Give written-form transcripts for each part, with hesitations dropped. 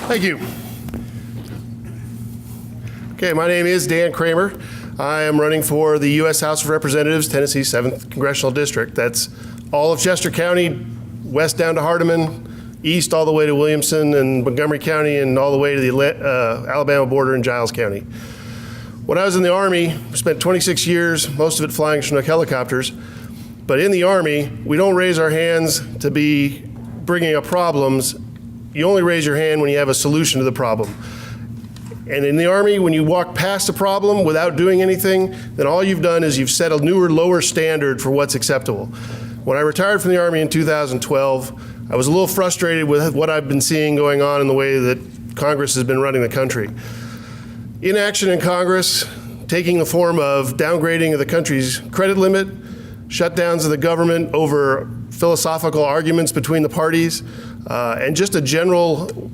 Thank you. Okay, my name is Dan Cramer. I am running for the U.S. House of Representatives, Tennessee 7th Congressional District. That's all of Chester County, west down to Hardeman, east all the way to Williamson and Montgomery County, and all the way to the Alabama border in Giles County. When I was in the Army, I spent 26 years, most of it flying Chinook helicopters. But in the Army, we don't raise our hands to be bringing up problems. You only raise your hand when you have a solution to the problem. And in the Army, when you walk past a problem without doing anything, then all you've done is you've set a newer, lower standard for what's acceptable. When I retired from the Army in 2012, I was a little frustrated with what I've been seeing going on in the way that Congress has been running the country. Inaction in Congress, taking the form of downgrading of the country's credit limit, shutdowns of the government over philosophical arguments between the parties, and just a general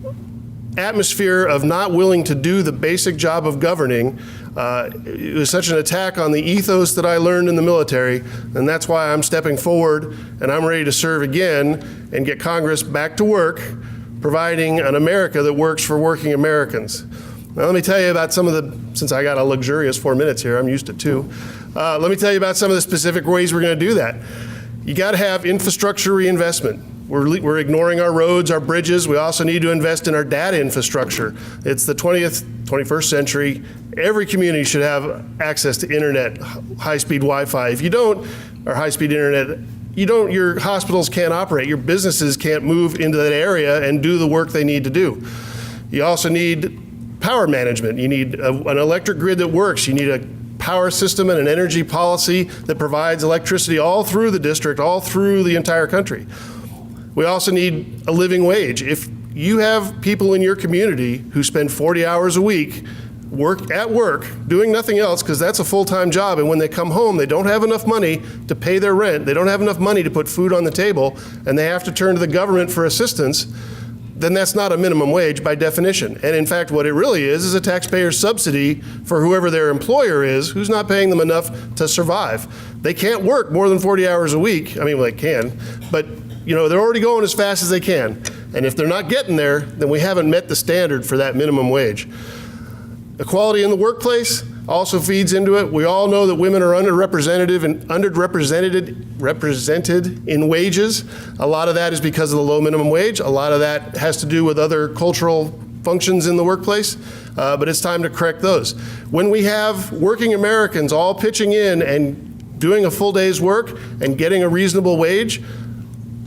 atmosphere of not willing to do the basic job of governing. It was such an attack on the ethos that I learned in the military, and that's why I'm stepping forward and I'm ready to serve again and get Congress back to work, providing an America that works for working Americans. Now let me tell you about some of the, since I got a luxurious 4 minutes here, I'm used to 2. Let me tell you about some of the specific ways we're going to do that. You got to have infrastructure reinvestment. We're ignoring our roads, our bridges. We also need to invest in our data infrastructure. It's the 21st century. Every community should have access to internet, high-speed Wi-Fi. If you don't, or high-speed internet, your hospitals can't operate. Your businesses can't move into that area and do the work they need to do. You also need power management. You need an electric grid that works. You need a power system and an energy policy that provides electricity all through the district, all through the entire country. We also need a living wage. If you have people in your community who spend 40 hours a week at work, doing nothing else, because that's a full-time job, and when they come home, they don't have enough money to pay their rent, they don't have enough money to put food on the table, and they have to turn to the government for assistance, then that's not a minimum wage by definition. And in fact, what it really is a taxpayer subsidy for whoever their employer is, who's not paying them enough to survive. They can't work more than 40 hours a week. I mean, well, they can, but they're already going as fast as they can. And if they're not getting there, then we haven't met the standard for that minimum wage. Equality in the workplace also feeds into it. We all know that women are underrepresented in wages. A lot of that is because of the low minimum wage. A lot of that has to do with other cultural functions in the workplace, but it's time to correct those. When we have working Americans all pitching in and doing a full day's work and getting a reasonable wage,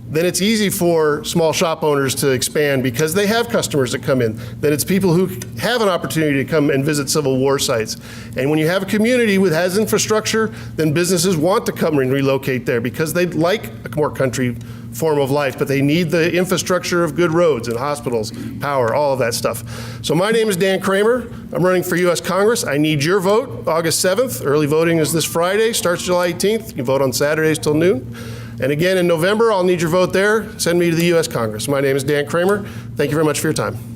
then it's easy for small shop owners to expand because they have customers that come in. Then it's people who have an opportunity to come and visit Civil War sites. And when you have a community that has infrastructure, then businesses want to come and relocate there because they'd like a more country form of life, but they need the infrastructure of good roads and hospitals, power, all of that stuff. So my name is Dan Cramer. I'm running for U.S. Congress. I need your vote August 7th. Early voting is this Friday, starts July 18th. You can vote on Saturdays till noon. And again in November, I'll need your vote there. Send me to the U.S. Congress. My name is Dan Cramer. Thank you very much for your time.